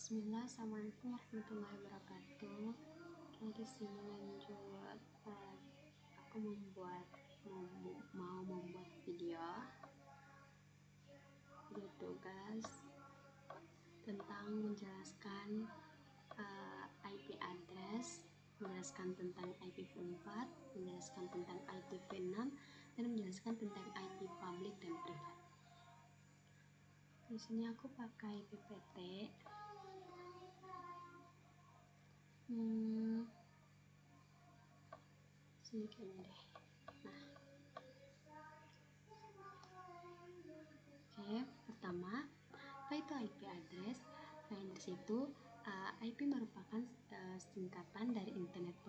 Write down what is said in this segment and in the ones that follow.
Bismillah, assalamualaikum warahmatullahi wabarakatuh. Di sini lanjut, aku mau membuat video tugas tentang menjelaskan IP address, menjelaskan tentang IPv4, menjelaskan tentang IPv6, dan menjelaskan tentang IP public dan privat. Di sini aku pakai PPT. Sini kayaknya deh. Pertama, apa itu IP address? Address itu IP merupakan singkatan dari Internet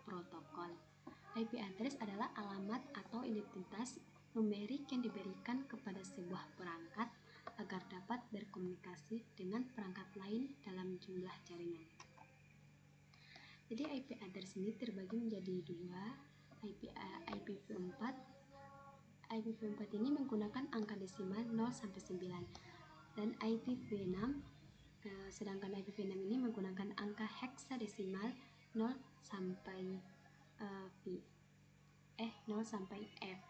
Protocol. IP address adalah alamat atau identitas numerik yang diberikan kepada sebuah perangkat agar dapat berkomunikasi dengan perangkat lain dalam jumlah jaringan. Jadi IP address ini terbagi menjadi dua, IPv4. IPv4 ini menggunakan angka desimal 0 sampai 9 dan IPv6 sedangkan IPv6 ini menggunakan angka heksadesimal 0 sampai 0 sampai F.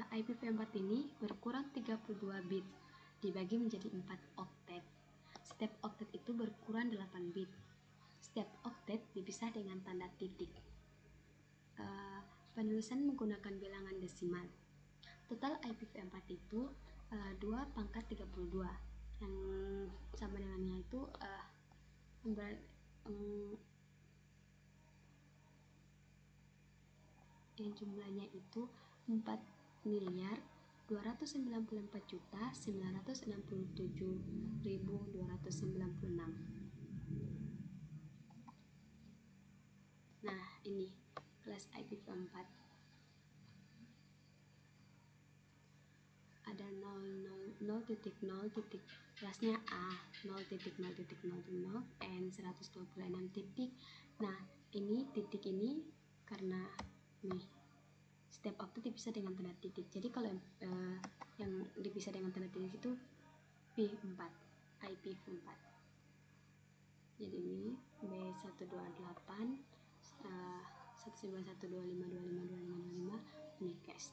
IPv4 ini berkurang 32 bit dibagi menjadi 4 oktet. Setiap oktet itu berkurang 8 bit. Setiap oktet dipisah dengan tanda titik. Penulisan menggunakan bilangan desimal. Total IPv4 itu 2/32 yang sama dengannya itu yang jumlahnya itu 4.294.967.296. Nah, ini kelas IPv4. Ada 0.0.0, kelasnya A, 0.0.0, N 126 titik. Nah, ini titik ini karena nih setiap oktet dipisah dengan tanda titik. Jadi kalau yang dipisah dengan tanda titik itu P4, IPv4. Jadi ini B128 191.25.25.25.25 ini cache.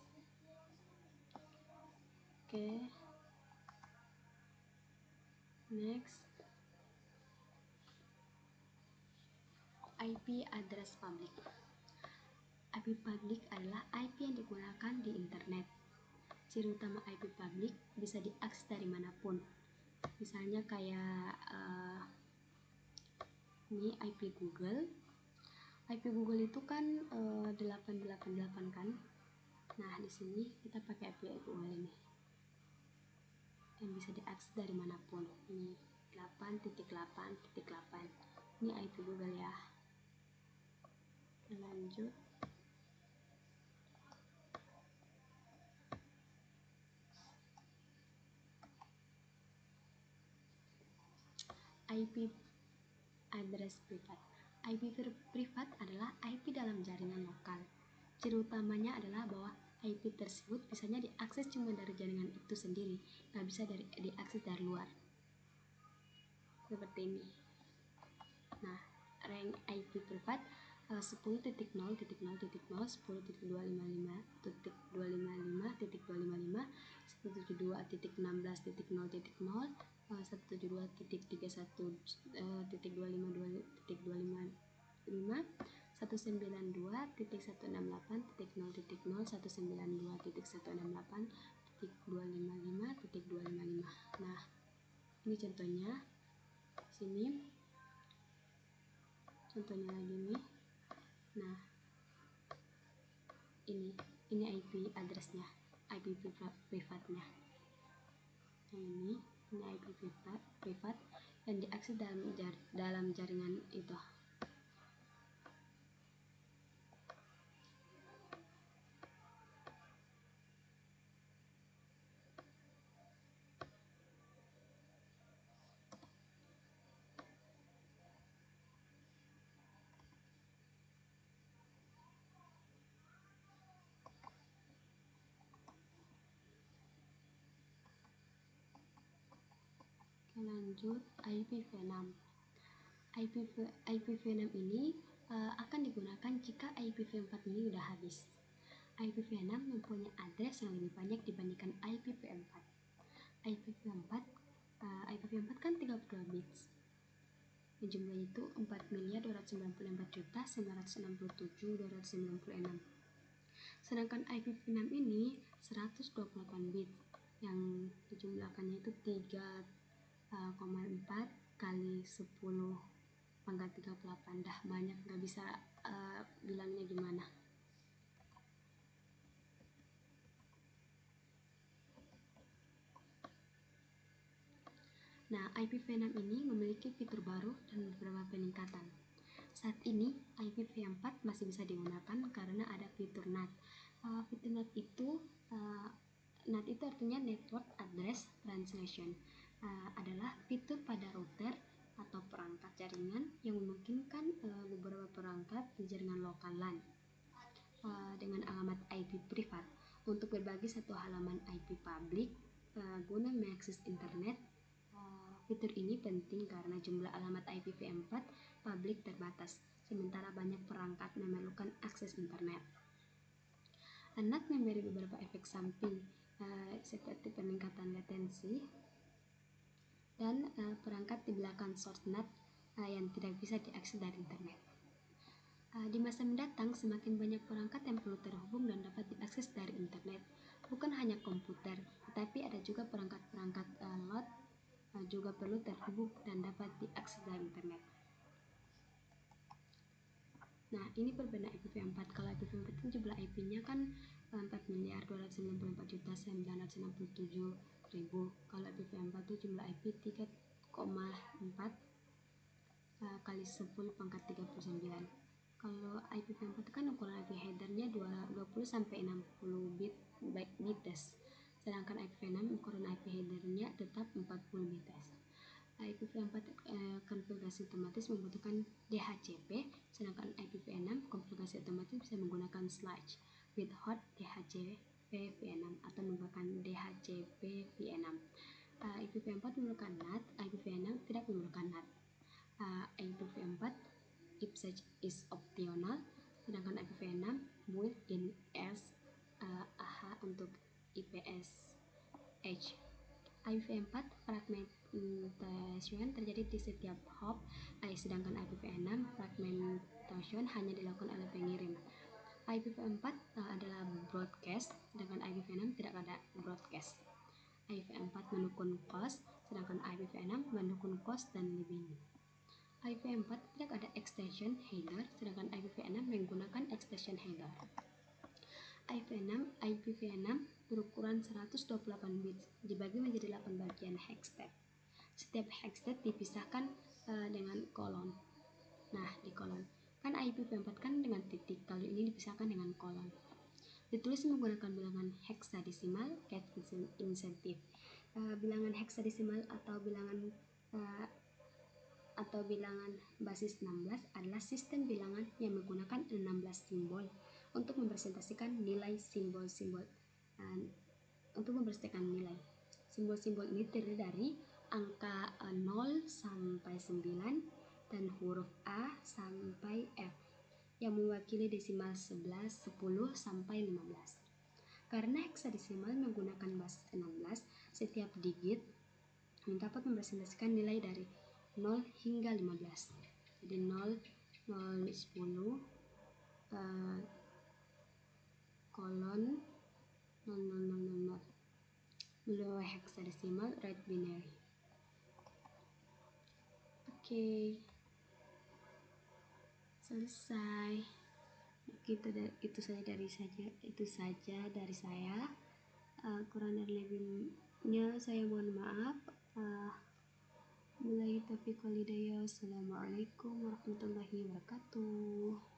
Next, IP address public. IP public adalah IP yang digunakan di internet. Ciri utama IP public bisa diakses dari manapun. Misalnya kayak ini IP Google. IP Google itu kan 888 kan. Nah, di sini kita pakai IP Google ini yang bisa diakses dari manapun. Ini 8.8.8. Ini IP Google ya. Lanjut. IP address privat. IP privat adalah IP dalam jaringan lokal. Ciri utamanya adalah bahwa IP tersebut bisanya diakses cuma dari jaringan itu sendiri, nggak bisa diakses dari luar. Seperti ini. Nah, rank IP privat 10.0.0.0, 10.255.255, 172.16.0.0, 172.31.0.0, 192.31.255, 192.168.0.0, 192.168.255.255. Nah, ini contohnya. Sini contohnya lagi nih. Nah, ini IP addressnya, IP privatnya. Nah, ini IP privat yang diakses dalam jaringan itu. lanjut IPv6. IPv6 ini akan digunakan jika IPv4 ini udah habis. IPv6 mempunyai address yang lebih banyak dibandingkan IPv4. IPv4 kan 32 bits. Jumlahnya itu 4.294.967.296. Sedangkan IPv6 ini 128 bit yang dijumlahkannya itu 3,4 kali 10 pangkat 38. Dah banyak, nggak bisa bilangnya gimana. Nah, IPv6 ini memiliki fitur baru dan beberapa peningkatan. Saat ini IPv4 masih bisa digunakan karena ada fitur NAT. Fitur NAT itu artinya Network Address Translation. Adalah fitur pada router atau perangkat jaringan yang memungkinkan beberapa perangkat di jaringan lokal LAN dengan alamat IP privat untuk berbagi satu halaman IP publik guna mengakses internet. Fitur ini penting karena jumlah alamat IPv4 publik terbatas, sementara banyak perangkat memerlukan akses internet. NAT memberi beberapa efek samping seperti peningkatan latensi dan perangkat di belakang source NAT yang tidak bisa diakses dari internet. Di masa mendatang, semakin banyak perangkat yang perlu terhubung dan dapat diakses dari internet. Bukan hanya komputer, tetapi ada juga perangkat-perangkat lot juga perlu terhubung dan dapat diakses dari internet. Nah, ini perbedaan IPv4. Kalau IPv4 itu jumlah IP-nya kan 4.294.967.000. Kalau IPv4 itu jumlah IP 3,4 kali 10 pangkat 39. Kalau IPv4 kan ukuran IP headernya 20 sampai 60 bites. Sedangkan IPv6 ukuran IP headernya tetap 40 bites. IPv4 konfigurasi otomatis membutuhkan DHCP, sedangkan IPv6 konfigurasi otomatis bisa menggunakan slash with hot DHCP v6 atau menggunakan DHCP v6. IPv4 memerlukan NAT, IPv6 tidak memerlukan NAT. IPv4 IPsec is optional, sedangkan IPv6 built-in as AHA untuk IPsH. IPv4 fragmentation terjadi di setiap hop, sedangkan IPv6 fragmentation hanya dilakukan oleh pengirim. IPv4 adalah broadcast, sedangkan IPv6 tidak ada broadcast. IPv4 mendukung cost, sedangkan IPv6 mendukung cost dan lebihnya. IPv4 tidak ada extension header, sedangkan IPv6 menggunakan extension header. IPv6 berukuran 128 bits, dibagi menjadi 8 bagian hexstep. Setiap hexstep dipisahkan dengan kolon. Nah, di kolon kan IPv4 kan dengan titik, kalau ini dipisahkan dengan kolon. Ditulis menggunakan bilangan heksadesimal case insensitive. Bilangan heksadesimal atau bilangan basis 16 adalah sistem bilangan yang menggunakan 16 simbol untuk mempresentasikan nilai simbol-simbol. Untuk mempresentasikan nilai simbol-simbol ini terdiri dari angka 0 sampai 9 dan huruf A sampai F yang mewakili desimal 11, 10 sampai 15. Karena heksadesimal menggunakan basis 16, setiap digit dapat mempresentasikan nilai dari 0 hingga 15. Jadi 0, 0, 10, kolon 0000 below hexadecimal right binary. Oke, selesai. Itu saja dari saya. Kurang dan lebihnya saya mohon maaf. Assalamualaikum warahmatullahi wabarakatuh.